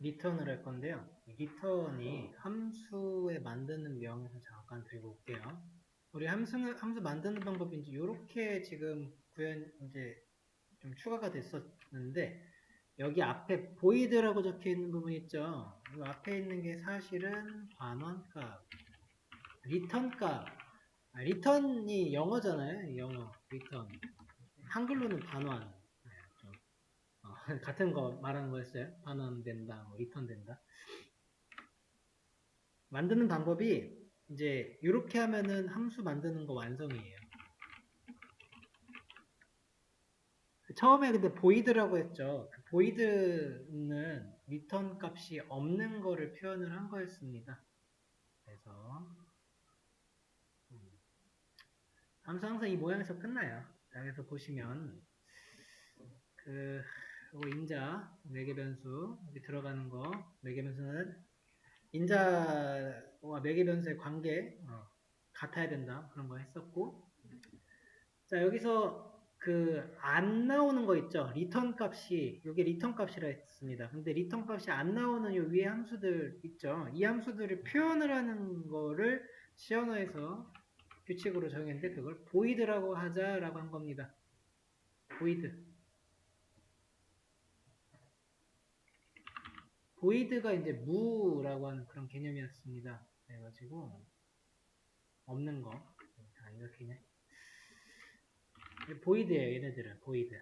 리턴을 할 건데요. 리턴이 함수에 만드는 명에서 잠깐 드리고 올게요. 우리 함수 만드는 방법이 이제 이렇게 지금 이제 좀 추가가 됐었는데, 여기 앞에 void라고 적혀 있는 부분 있죠? 이 앞에 있는 게 사실은 반원값, 리턴값. 리턴이 영어잖아요. 영어, 리턴. 한글로는 반환. 네, 좀, 같은 거 말하는 거였어요. 반환된다, 뭐 리턴 된다. 만드는 방법이 이제 이렇게 하면은 함수 만드는 거 완성이에요. 처음에 근데 보이드라고 했죠. 보이드는 리턴 값이 없는 거를 표현을 한 거였습니다. 그래서 함수 항상 이 모양에서 끝나요. 자, 그래서 보시면 요거 인자 매개 변수 여기 들어가는 거, 매개 변수는 인자와 매개 변수의 관계 같아야 된다, 그런 거 했었고, 자, 여기서 안 나오는 거 있죠? 리턴 값이, 이게 리턴 값이라 했습니다. 근데 리턴 값이 안 나오는 요 위에 함수들 있죠? 이 함수들을 표현을 하는 거를 시 언어에서 규칙으로 정했는데, 그걸 void라고 하자라고 한 겁니다. void. void가 이제 무라고 하는 그런 개념이었습니다. 그래가지고, 없는 거. 안 적히네. void예요, 얘네들은. void.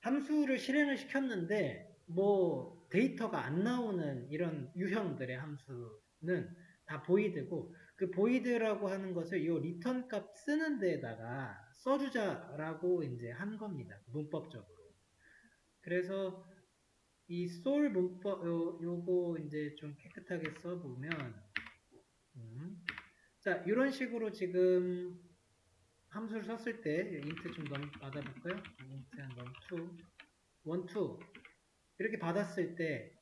함수를 실행을 시켰는데 뭐 데이터가 안 나오는 이런 유형들의 함수는 다 보이드고, 그 보이드라고 하는 것을 이 리턴 값 쓰는 데에다가 써주자라고 이제 한 겁니다. 문법적으로. 그래서 이 솔 문법 요거 이제 좀 깨끗하게 써보면 자, 이런 식으로 지금 함수를 썼을 때 int 좀 받아볼까요? int num2 1, 2 이렇게 받았을 때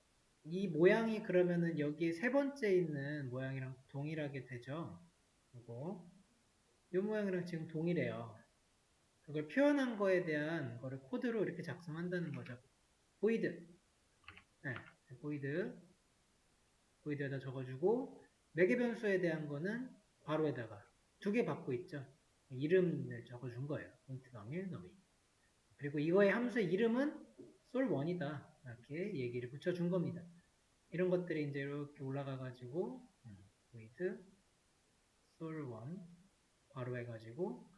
이 모양이 그러면은 여기에 세 번째 있는 모양이랑 동일하게 되죠. 이거 이 모양이랑 지금 동일해요. 그걸 표현한 거에 대한 거를 코드로 이렇게 작성한다는 거죠. void, 네, void에다 적어주고, 매개 변수에 대한 거는 괄호에다가 두 개 받고 있죠. 이름을 적어준 거예요. int num1, num2. 그리고 이거의 함수의 이름은 sol1이다, 이렇게 얘기를 붙여준 겁니다. 이런 것들이 이제 이렇게 올라가가지고 with sol1 바로 해가지고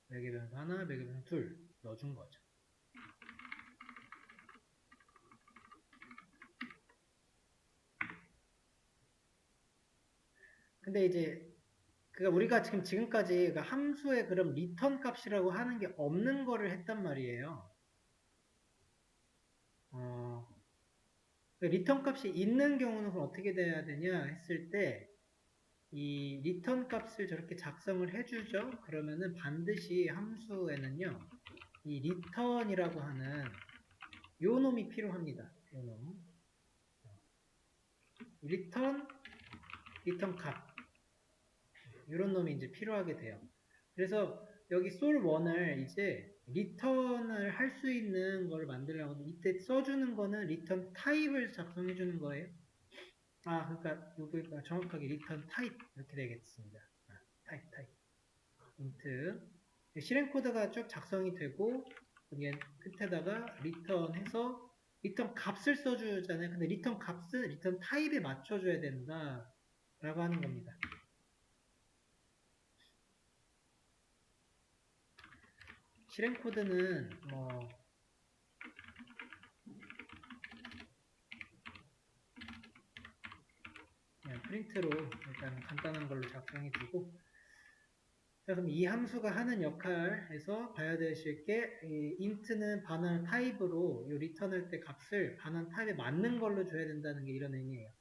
매개 변수 하나, 매개 변수 둘 넣어준 거죠. 근데 이제 우리가 지금까지 함수의 그럼 리턴 값이라고 하는 게 없는 거를 했단 말이에요. 리턴 값이 있는 경우는 그럼 어떻게 돼야 되냐 했을 때, 이 리턴 값을 저렇게 작성을 해주죠. 그러면은 반드시 함수에는요, 이 return이라고 하는 요 놈이 필요합니다. 요 놈. 리턴 값. 이런 놈이 이제 필요하게 돼요. 그래서 여기 sol1을 이제 리턴을 할 수 있는 걸 만들려고 이때 써주는 거는 리턴 타입을 작성해 주는 거예요. 그러니까 여기가 정확하게 리턴 타입 이렇게 되겠습니다. 타입. int 실행 코드가 쭉 작성이 되고, 여기 끝에다가 리턴 해서 리턴 값을 써주잖아요. 근데 리턴 값은 리턴 타입에 맞춰줘야 된다 라고 하는 겁니다. 실행 코드는 뭐 그냥 프린트로 일단 간단한 걸로 작성해 두고, 자, 그럼 이 함수가 하는 역할에서 봐야 되실 게, int는 반환 타입으로 리턴할 때 값을 반환 타입에 맞는 걸로 줘야 된다는 게 이런 의미예요.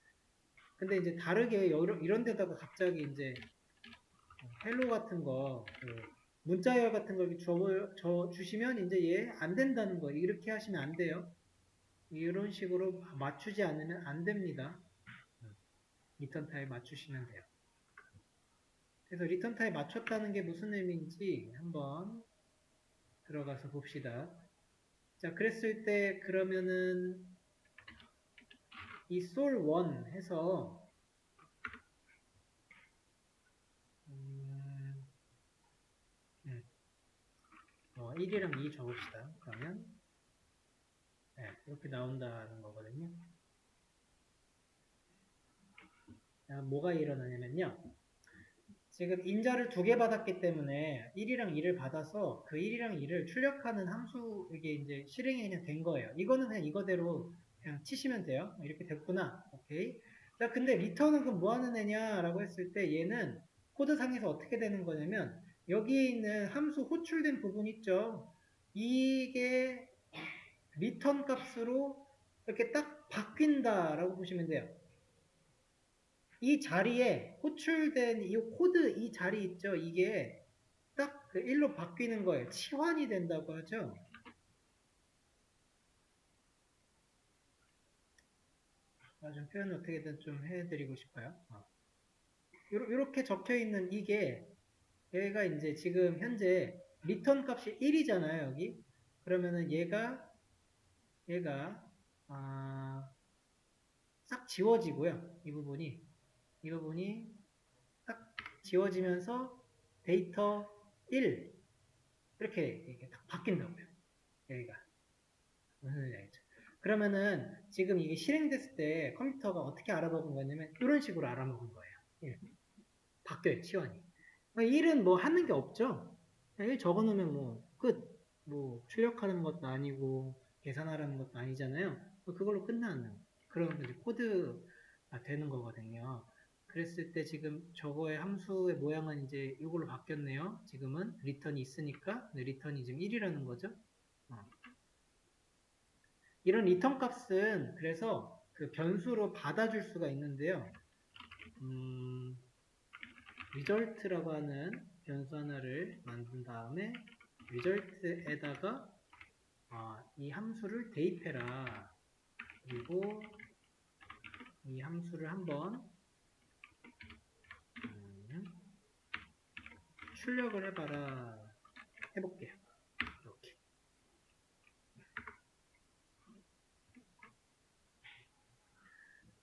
근데 이제 다르게 이런 데다가 갑자기 이제 헬로 같은 거, 문자열 같은 걸 주시면 이제 얘 안 된다는 거, 이렇게 하시면 안 돼요. 이런 식으로 맞추지 않으면 안 됩니다. 리턴 타입 맞추시면 돼요. 그래서 리턴 타입 맞췄다는 게 무슨 의미인지 한번 들어가서 봅시다. 자, 그랬을 때 그러면은 이 sol1 해서 1이랑 2 적읍시다. 그러면 네, 이렇게 나온다는 거거든요. 자, 뭐가 일어나냐면요. 지금 인자를 2개 받았기 때문에 1이랑 2를 받아서 그 1이랑 2를 출력하는 함수 이게 이제 실행이 그냥 된 거예요. 이거는 그냥 이거대로 그냥 치시면 돼요. 이렇게 됐구나. 오케이. 자, 근데 리턴은 그럼 뭐 하는 애냐라고 했을 때 얘는 코드상에서 어떻게 되는 거냐면 여기에 있는 함수 호출된 부분 있죠. 이게 리턴 값으로 이렇게 딱 바뀐다라고 보시면 돼요. 이 자리에 호출된 이 코드 이 자리 있죠. 이게 딱 그 1로 바뀌는 거예요. 치환이 된다고 하죠. 좀 표현 어떻게든 좀 해드리고 싶어요. 이렇게 적혀 있는 이게 얘가 이제 지금 현재 리턴 값이 1이잖아요. 여기 그러면은 얘가 싹 지워지고요. 이 부분이 딱 지워지면서 데이터 1 이렇게 딱 바뀐다고요. 여기가 무슨 소리인지 알겠죠? 그러면은 지금 이게 실행됐을 때 컴퓨터가 어떻게 알아먹은 거냐면 이런 식으로 알아먹은 거예요. 1. 바뀌어요. 치환이. 1은 뭐 하는 게 없죠. 그냥 1 적어놓으면 뭐 끝. 뭐 출력하는 것도 아니고 계산하라는 것도 아니잖아요. 그걸로 끝나는 그런 이제 코드가 되는 거거든요. 그랬을 때 지금 저거의 함수의 모양은 이제 이걸로 바뀌었네요. 지금은 리턴이 있으니까 리턴이 지금 1이라는 거죠. 이런 리턴 값은 그래서 그 변수로 받아줄 수가 있는데요. result라고 하는 변수 하나를 만든 다음에 result에다가 이 함수를 대입해라. 그리고 이 함수를 한번 출력을 해봐라. 해볼게요. 이렇게.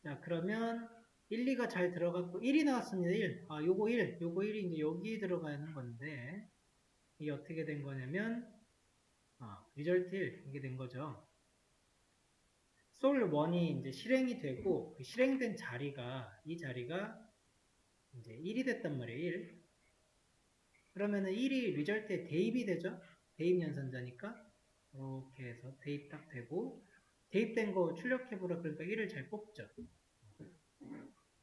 자, 그러면 1, 2가 잘 들어갔고 1이 나왔습니다. 1. 요거 1이 이제 여기 들어가는 건데 이게 어떻게 된 거냐면 result 1 이게 된 거죠. sol1이 이제 실행이 되고 그 실행된 자리가 이 자리가 이제 1이 됐단 말이에요. 1. 그러면은 1이 result에 대입이 되죠. 대입 연산자니까 이렇게 해서 대입 딱 되고 대입된 거 출력해보라 그러니까 1을 잘 뽑죠.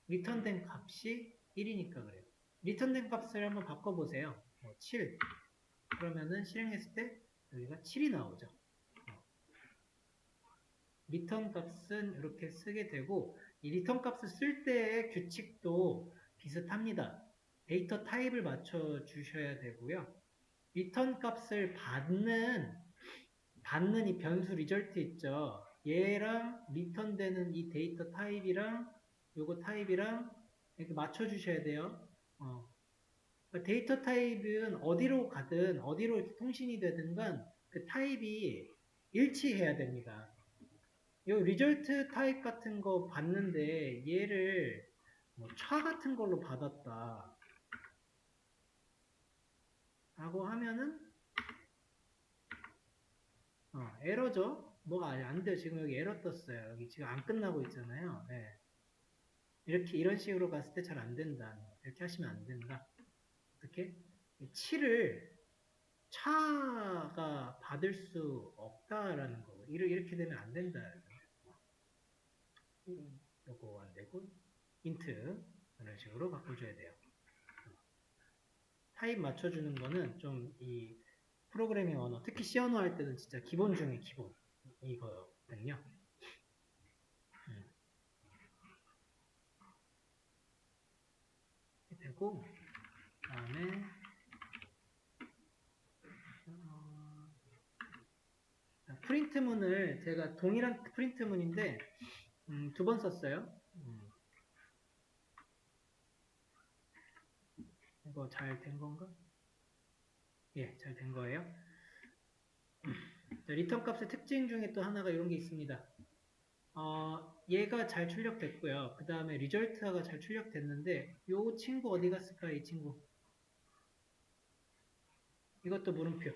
리턴된 값이 1이니까 그래요. 리턴된 값을 한번 바꿔보세요. 7. 그러면은 실행했을 때 여기가 7이 나오죠. 리턴 값은 이렇게 쓰게 되고 이 리턴 값을 쓸 때의 규칙도 비슷합니다. 데이터 타입을 맞춰 주셔야 되고요. 리턴 값을 받는 이 변수 리절트 있죠. 얘랑 리턴되는 이 데이터 타입이랑 요거 타입이랑 이렇게 맞춰 주셔야 돼요. 데이터 타입은 어디로 가든 어디로 이렇게 통신이 되든 간 그 타입이 일치해야 됩니다. 이 리절트 타입 같은 거 봤는데 얘를 차 같은 걸로 받았다 라고 하면은 에러죠. 뭐가 안 돼요. 지금 여기 에러 떴어요. 여기 지금 안 끝나고 있잖아요. 네. 이렇게 이런 식으로 갔을 때 잘 안 된다. 이렇게 하시면 안 된다. 어떻게? 7을 차가 받을 수 없다라는 거. 이렇게 되면 안 된다. 요거 안 되고 인트 이런 식으로 바꿔줘야 돼요. 타입 맞춰주는 거는 좀 이 프로그래밍 언어, 특히 C 언어 할 때는 진짜 기본 중에 기본 이거거든요. 되고 그다음에 프린트문을 제가 동일한 프린트문인데 2번 썼어요. 이거 잘 된 건가? 예, 잘 된 거예요. 리턴 값의 특징 중에 또 하나가 이런 게 있습니다. 얘가 잘 출력됐고요. 그 다음에 리절트가 잘 출력됐는데 요 친구 어디 갔을까요? 이 친구. 이것도 물음표.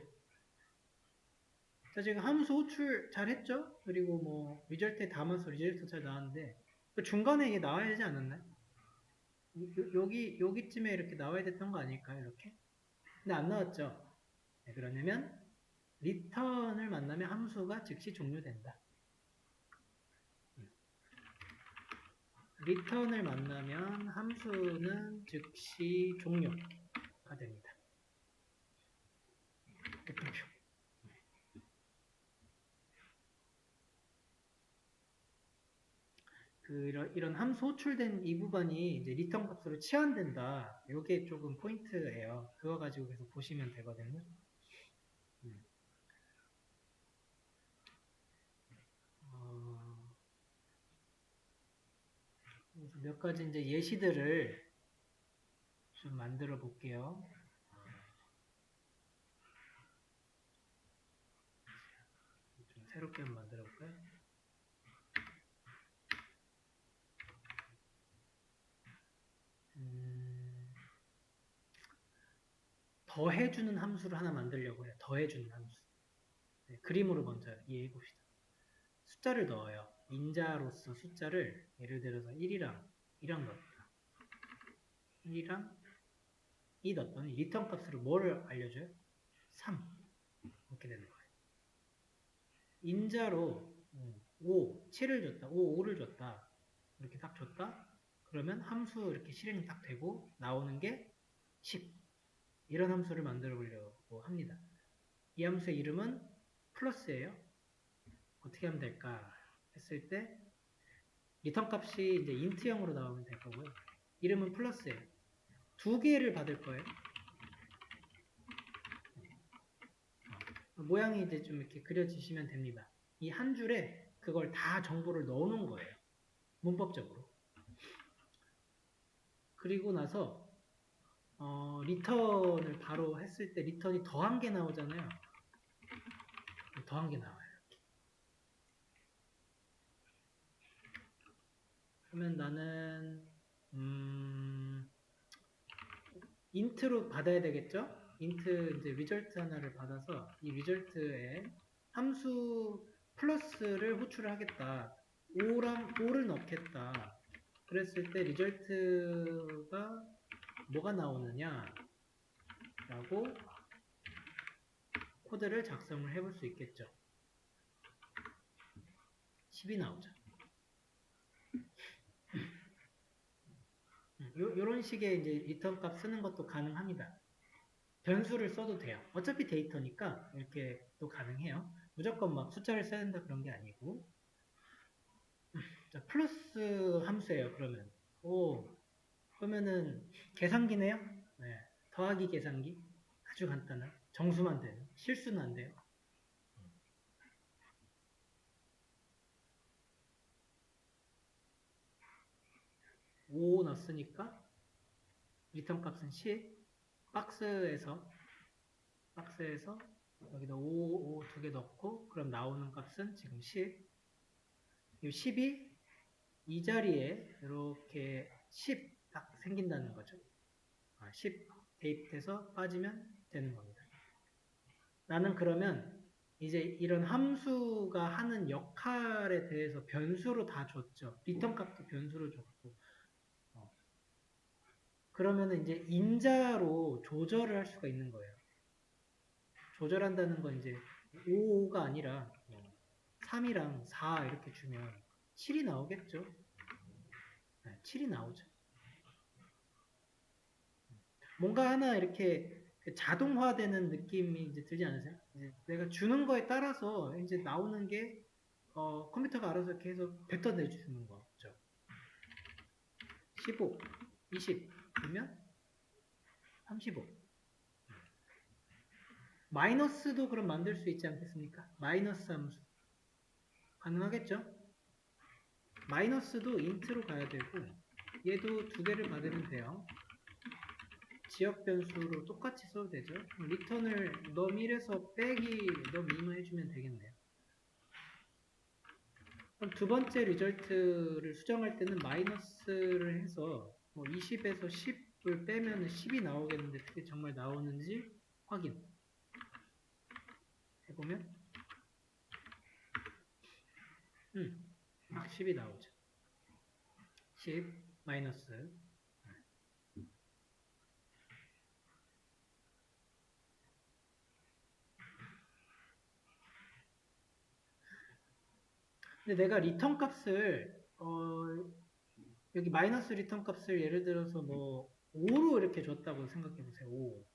자, 지금 함수 호출 잘 했죠? 그리고 뭐 리절트에 담아서 리절트 잘 나왔는데 그 중간에 이게 나와야 되지 않았나요? 여기쯤에 이렇게 나와야 됐던 거 아닐까요? 이렇게? 근데 안 나왔죠? 네, 그러냐면 리턴을 만나면 함수가 즉시 종료된다. 리턴을 만나면 함수는 즉시 종료가 됩니다. 대표표. 이런 함수 호출된 이 부분이 이제 리턴 값으로 치환된다. 이게 조금 포인트예요. 그거 가지고 계속 보시면 되거든요. 그래서 몇 가지 이제 예시들을 좀 만들어 볼게요. 좀 새롭게 한번 만들어 볼까요? 더해주는 함수를 하나 만들려고 해요. 더해주는 함수. 네, 그림으로 먼저 이해해 봅시다. 숫자를 넣어요. 인자로서 숫자를 예를 들어서 1이랑 넣었다. 1이랑 2 넣었더니 리턴 값으로 뭐를 알려줘요? 3. 이렇게 되는 거예요. 인자로 5, 7을 줬다. 5를 줬다. 이렇게 딱 줬다. 그러면 함수 이렇게 실행이 딱 되고 나오는 게 10. 이런 함수를 만들어 보려고 합니다. 이 함수의 이름은 플러스예요. 어떻게 하면 될까 했을 때 리턴 값이 이제 인트형으로 나오면 될 거고요. 이름은 플러스예요. 두 개를 받을 거예요. 모양이 이제 좀 이렇게 그려지시면 됩니다. 이 한 줄에 그걸 다 정보를 넣어놓은 거예요. 문법적으로. 그리고 나서 리턴을 바로 했을 때 리턴이 더한 게 나오잖아요. 더한 게 나와요. 그러면 나는 인트로 받아야 되겠죠? 인트 이제 리절트 하나를 받아서 이 리절트에 함수 플러스를 호출을 하겠다. 5를 넣겠다. 그랬을 때 리절트가 뭐가 나오느냐 라고 코드를 작성을 해볼 수 있겠죠. 10이 나오죠. 요런 식의 이제 리턴 값 쓰는 것도 가능합니다. 변수를 써도 돼요. 어차피 데이터니까 이렇게 또 가능해요. 무조건 막 숫자를 써야 된다 그런 게 아니고. 자, 플러스 함수예요. 그러면은 계산기네요. 네, 더하기 계산기. 아주 간단한. 정수만 되는. 실수는 안 돼요. 5 넣었으니까 리턴 값은 10. 박스에서 여기다 5 두 개 넣고 그럼 나오는 값은 지금 10. 이 10이 이 자리에 이렇게 10 딱 생긴다는 거죠. 10 대입해서 빠지면 되는 겁니다. 나는 그러면 이제 이런 함수가 하는 역할에 대해서 변수로 다 줬죠. 리턴 값도 변수로 줬고. 그러면 이제 인자로 조절을 할 수가 있는 거예요. 조절한다는 건 이제 5가 아니라 3이랑 4 이렇게 주면 7이 나오겠죠. 7이 나오죠. 뭔가 하나 이렇게 자동화되는 느낌이 이제 들지 않으세요? 이제 내가 주는 거에 따라서 이제 나오는 게 컴퓨터가 알아서 계속 뱉어내 주는 거죠. 15, 20 그러면 35. 마이너스도 그럼 만들 수 있지 않겠습니까? 마이너스 함수 가능하겠죠? 마이너스도 인트로 가야 되고 얘도 두 개를 받으면 돼요. 지역 변수로 똑같이 써도 되죠. 리턴을 num1에서 빼기 num2만 해주면 되겠네요. 그럼 두 번째 리절트를 수정할 때는 마이너스를 해서 뭐 20에서 10을 빼면 10이 나오겠는데 그게 정말 나오는지 확인 해보면 막 10이 나오죠. 10 마이너스. 근데 내가 리턴 값을 여기 마이너스 리턴 값을 예를 들어서 뭐 5로 이렇게 줬다고 생각해 보세요. 5.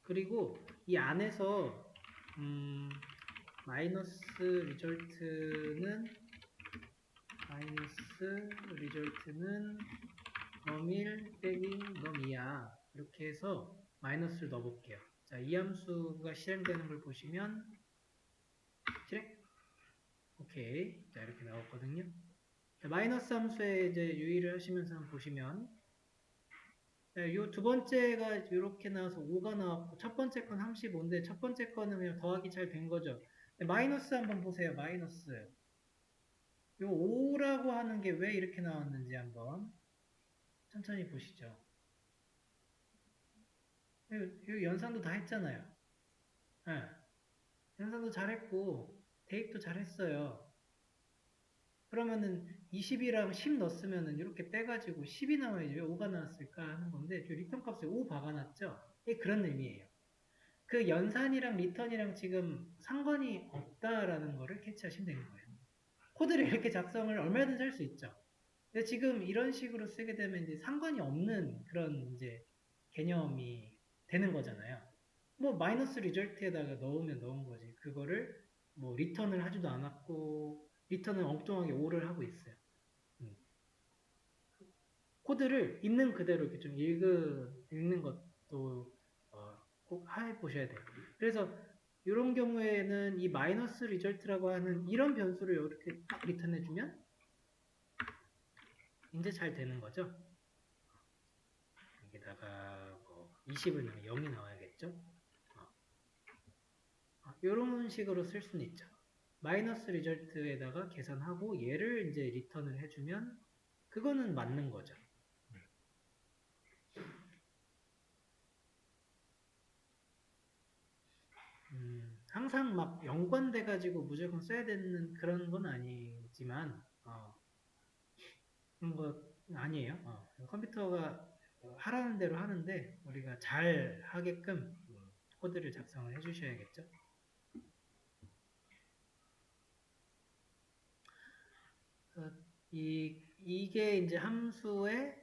그리고 이 안에서 마이너스 리절트는 num1 빼기 num2야. 이렇게 해서 마이너스를 넣어볼게요. 자, 이 함수가 실행되는 걸 보시면 실행? 오케이. 자, 이렇게 나왔거든요. 자, 마이너스 함수에 이제 유의를 하시면서 한번 보시면 이 두 번째가 이렇게 나와서 5가 나왔고 첫 번째 건 35인데 첫 번째 거는 그냥 더하기 잘 된 거죠. 마이너스 한번 보세요. 마이너스. 요 5라고 하는 게 왜 이렇게 나왔는지 한번 천천히 보시죠. 요 연산도 다 했잖아요. 네. 연산도 잘했고 대입도 잘했어요. 그러면은 20이랑 10 넣었으면은 이렇게 빼가지고 10이 나와야지 왜 5가 나왔을까 하는 건데 리턴 값에 5 박아놨죠? 이게 그런 의미예요. 그 연산이랑 리턴이랑 지금 상관이 없다라는 거를 캐치하시면 되는 거예요. 코드를 이렇게 작성을 얼마든지 할 수 있죠. 근데 지금 이런 식으로 쓰게 되면 이제 상관이 없는 그런 이제 개념이 되는 거잖아요. 뭐 마이너스 리절트에다가 넣으면 넣은 거지. 그거를 뭐 리턴을 하지도 않았고 리턴은 엉뚱하게 5를 하고 있어요. 코드를 있는 그대로 이렇게 좀 읽는 것도 꼭 해보셔야 돼요. 그래서 이런 경우에는 이 마이너스 리절트라고 하는 이런 변수를 이렇게 딱 리턴해주면 이제 잘 되는 거죠. 여기다가 뭐 20을 넣으면 0이 나와야겠죠. 이런 식으로 쓸 수는 있죠. 마이너스 리절트에다가 계산하고 얘를 이제 리턴을 해주면 그거는 맞는 거죠. 항상 막 연관돼가지고 무조건 써야 되는 그런 건 아니지만, 그런 거 아니에요. 컴퓨터가 하라는 대로 하는데, 우리가 잘 하게끔 코드를 작성을 해주셔야겠죠. 이게 이제 함수의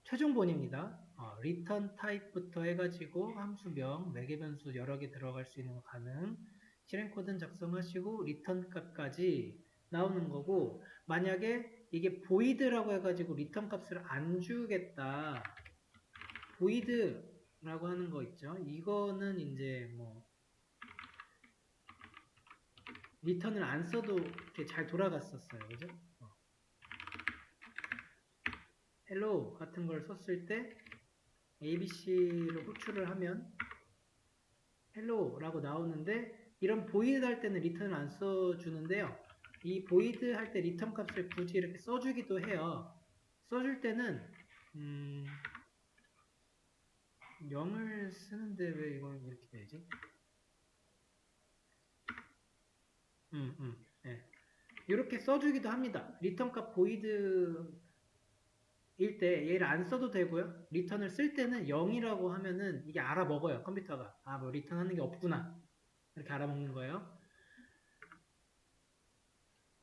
최종 본입니다. return type부터 해가지고 함수명, 매개 변수 여러 개 들어갈 수 있는 거 가능. 실행 코드는 작성하시고 return 값까지 나오는 거고, 만약에 이게 void라고 해가지고 return 값을 안 주겠다. void라고 하는 거 있죠. 이거는 이제 뭐 return을 안 써도 이렇게 잘 돌아갔었어요, 그죠? hello 같은 걸 썼을 때 ABC로 호출을 하면 hello라고 나오는데 이런 void 할 때는 return을 안 써주는데요. 이 void 할 때 return 값을 굳이 이렇게 써주기도 해요. 써줄 때는 0을 쓰는데 왜 이걸 이렇게 되지? 네. 이렇게 써주기도 합니다. return 값 void 일 때 얘를 안 써도 되고요. 리턴을 쓸 때는 0이라고 하면은 이게 알아먹어요. 컴퓨터가. 뭐 리턴 하는 게 없구나. 이렇게 알아먹는 거예요.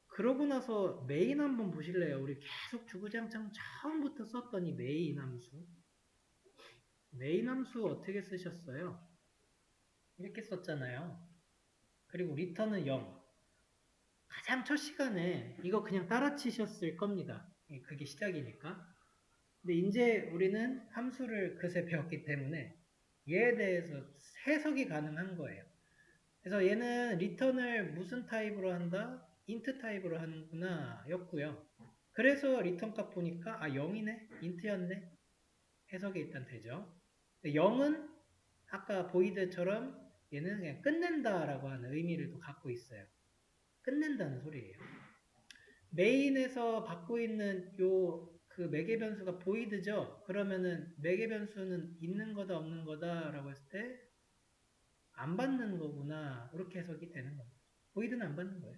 그러고 나서 메인 한번 보실래요? 우리 계속 주구장창 처음부터 썼던 이 메인 함수. 메인 함수 어떻게 쓰셨어요? 이렇게 썼잖아요. 그리고 리턴은 0. 가장 첫 시간에 이거 그냥 따라치셨을 겁니다. 그게 시작이니까. 근데 이제 우리는 함수를 그새 배웠기 때문에 얘에 대해서 해석이 가능한 거예요. 그래서 얘는 리턴을 무슨 타입으로 한다? 인트 타입으로 하는구나 였고요. 그래서 리턴 값 보니까 0이네? 인트였네? 해석이 일단 되죠. 0은 아까 보이드처럼 얘는 그냥 끝낸다라고 하는 의미를 또 갖고 있어요. 끝낸다는 소리예요. 메인에서 받고 있는 그 매개 변수가 보이드죠? 그러면은 매개 변수는 있는 거다 없는 거다라고 했을 때 안 받는 거구나 이렇게 해석이 되는 겁니다. 보이드는 안 받는 거예요.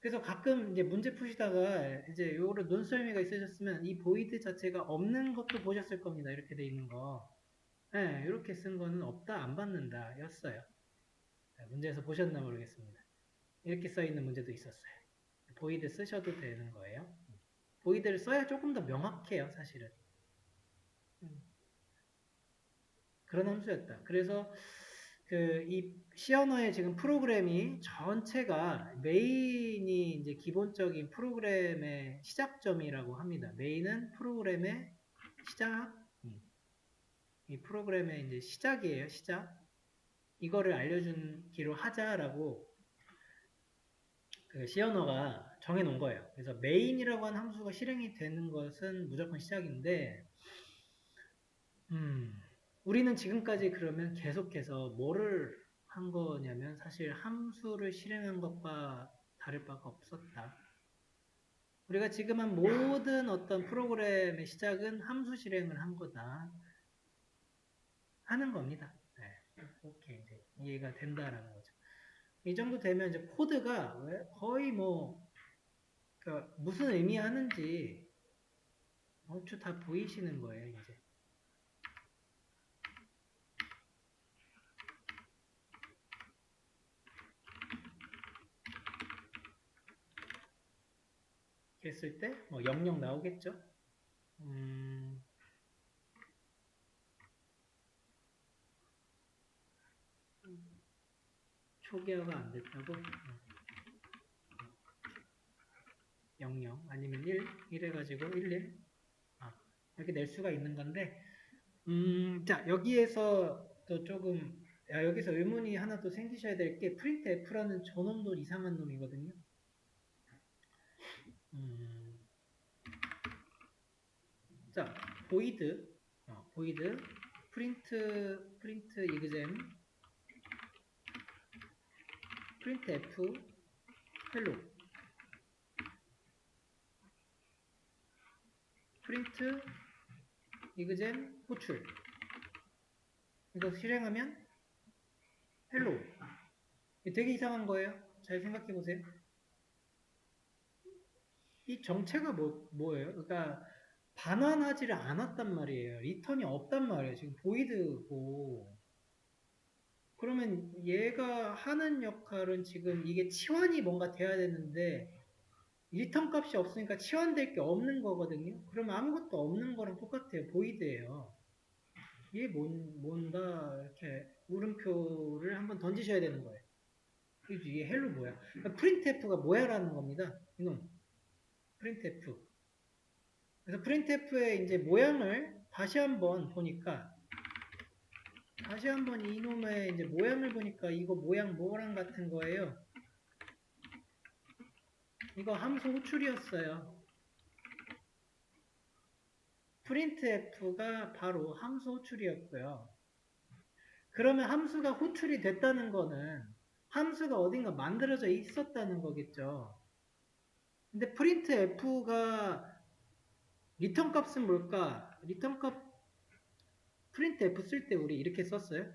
그래서 가끔 이제 문제 푸시다가 이제 요거를 논설미가 있으셨으면 이 보이드 자체가 없는 것도 보셨을 겁니다. 이렇게 돼 있는 거. 네, 이렇게 쓴 거는 없다, 안 받는다 였어요. 문제에서 보셨나 모르겠습니다. 이렇게 써 있는 문제도 있었어요. 보이드 쓰셔도 되는 거예요. 보이드를 써야 조금 더 명확해요, 사실은. 그런 함수였다. 그래서 이 C 언어의 지금 프로그램이 전체가 메인이 이제 기본적인 프로그램의 시작점이라고 합니다. 메인은 프로그램의 시작, 이 프로그램의 이제 시작이에요, 시작. 이거를 알려주기로 하자라고 C 언어가 정해놓은 거예요. 그래서 메인이라고 하는 함수가 실행이 되는 것은 무조건 시작인데, 우리는 지금까지 그러면 계속해서 뭐를 한 거냐면 사실 함수를 실행한 것과 다를 바가 없었다. 우리가 지금 한 모든 어떤 프로그램의 시작은 함수 실행을 한 거다 하는 겁니다. 네, 오케이 이제 이해가 된다라는 거죠. 이 정도 되면 이제 코드가 거의 그러니까 무슨 의미하는지 얼추 다 보이시는 거예요 이제. 했을 때, 00 나오겠죠? 초기화가 안 됐다고? 00, 아니면 1 해가지고 11. 이렇게 낼 수가 있는 건데, 자, 여기에서 또 조금, 여기서 의문이 하나 또 생기셔야 될 게, printf라는 저놈도 이상한 놈이거든요. 자, void print exam printf hello print exam 호출 이거 실행하면 hello 되게 이상한 거예요. 잘 생각해 보세요. 이 정체가 뭐예요? 그러니까 반환하지를 않았단 말이에요. 리턴이 없단 말이에요. 지금 void고 그러면 얘가 하는 역할은 지금 이게 치환이 뭔가 돼야 되는데 리턴 값이 없으니까 치환될 게 없는 거거든요. 그러면 아무것도 없는 거랑 똑같아요. void예요. 이게 뭔가 이렇게 물음표를 한번 던지셔야 되는 거예요. 그지? 이게 헬로 뭐야? 그러니까 printf가 뭐야라는 겁니다. 이놈 printf. 그래서 printf의 이제 모양을 다시 한번 보니까 다시 한번 이놈의 이제 모양을 보니까 이거 모양 뭐랑 같은 거예요. 이거 함수 호출이었어요. printf가 바로 함수 호출이었고요. 그러면 함수가 호출이 됐다는 거는 함수가 어딘가 만들어져 있었다는 거겠죠. 근데 printf가 리턴 값은 뭘까? 리턴 값 printf 쓸 때 우리 이렇게 썼어요?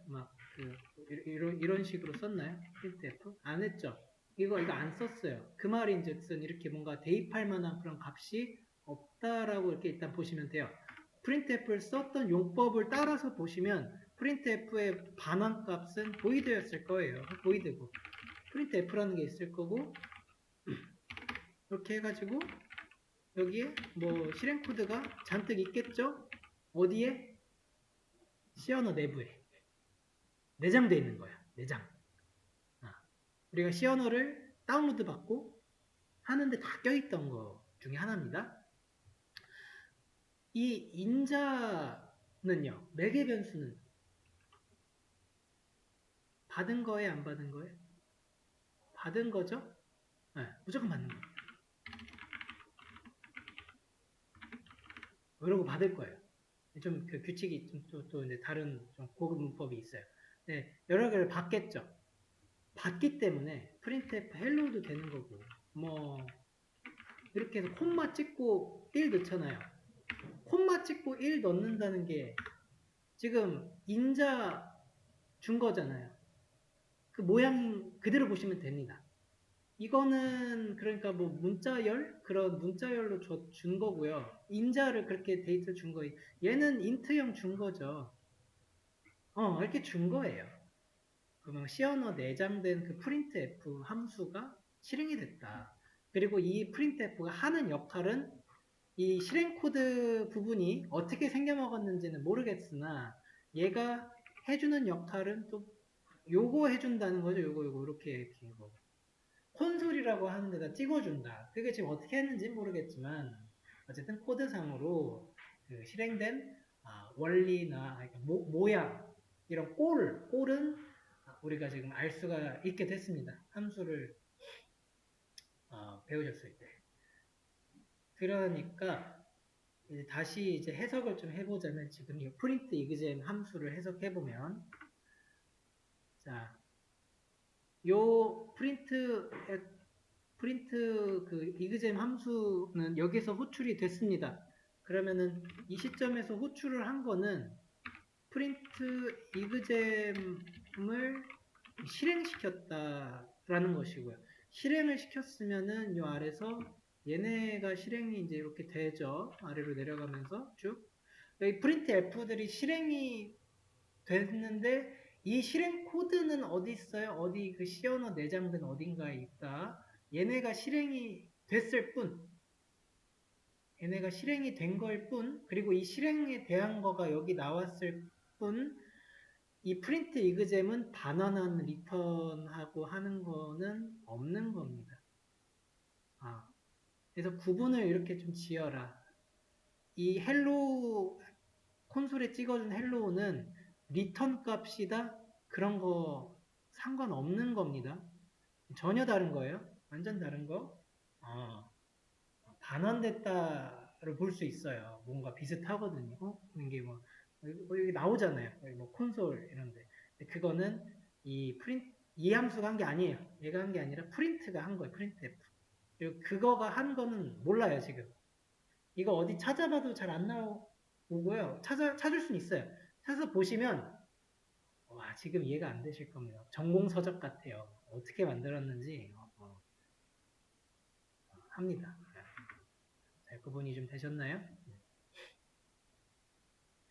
이런 식으로 썼나요? printf? 안 했죠? 이거 안 썼어요. 그 말인즉슨 이렇게 뭔가 대입할 만한 그런 값이 없다라고 이렇게 일단 보시면 돼요. printf를 썼던 용법을 따라서 보시면 printf의 반환 값은 void였을 거예요. void고 printf라는 게 있을 거고 이렇게 해가지고 여기에 실행 코드가 잔뜩 있겠죠? 어디에? C 언어 내부에 내장되어 있는 거야. 내장. 우리가 C 언어를 다운로드 받고 하는데 다 껴있던 거 중에 하나입니다. 이 인자는요. 매개 변수는 받은 거에 안 받은 거에? 받은 거죠? 네, 무조건 받는 거예요. 이러고 받을 거예요. 좀 그 규칙이 또 이제 다른 좀 고급 문법이 있어요. 네, 여러 개를 받겠죠. 받기 때문에 프린트F 헬로우도 되는 거고, 뭐 이렇게 해서 콤마 찍고 1 넣잖아요. 콤마 찍고 1 넣는다는 게 지금 인자 준 거잖아요. 그 모양 그대로 보시면 됩니다. 이거는 그러니까 뭐 문자열 그런 문자열로 준 거고요. 인자를 그렇게 데이터 준 거예요. 얘는 인트형 준 거죠. 이렇게 준 거예요. 그러면 시언어 내장된 그 printf 함수가 실행이 됐다. 그리고 이 printf가 하는 역할은 이 실행 코드 부분이 어떻게 생겨먹었는지는 모르겠으나 얘가 해주는 역할은 또 요거 해준다는 거죠. 요거 이렇게 뭐 콘솔이라고 하는 데다 찍어준다. 그게 지금 어떻게 했는지 모르겠지만 어쨌든 코드상으로 그 실행된 원리나 모양 이런 꼴은 우리가 지금 알 수가 있게 됐습니다. 함수를 배우셨을 때. 그러니까 다시 이제 해석을 좀 해보자면 지금 이 프린트 이그잼 함수를 해석해보면 자, 요 프린트 그 이그잼 함수는 여기서 호출이 됐습니다. 그러면은 이 시점에서 호출을 한 거는 프린트 이그잼을 실행시켰다라는 것이고요. 실행을 시켰으면은 요 아래서 얘네가 실행이 이제 이렇게 되죠. 아래로 내려가면서 쭉. 여기 프린트 F들이 실행이 됐는데 이 실행 코드는 어디 있어요? 어디 그 C 언어 내장된 어딘가에 있다. 얘네가 실행이 됐을 뿐, 얘네가 실행이 된 거일 뿐, 그리고 이 실행에 대한 거가 여기 나왔을 뿐, 이 프린트 이그잼은 바나나는 리턴하고 하는 거는 없는 겁니다. 그래서 구분을 이렇게 좀 지어라. 이 헬로우, 콘솔에 찍어준 헬로우는 리턴 값이다? 그런 거 상관없는 겁니다. 전혀 다른 거예요. 완전 다른 거. 반환됐다를 볼 수 있어요. 뭔가 비슷하거든요. 이게 뭐 여기 나오잖아요. 여기 뭐 콘솔 이런데. 그거는 이 함수가 한 게 아니에요. 얘가 한 게 아니라 프린트가 한 거예요. 프린트F. 그리고 그거가 한 거는 몰라요, 지금. 이거 어디 찾아봐도 잘 안 나오고요. 찾을 수는 있어요. 찾아서 보시면, 와, 지금 이해가 안 되실 겁니다. 전공서적 같아요. 어떻게 만들었는지, 합니다. 잘 구분이 좀 되셨나요?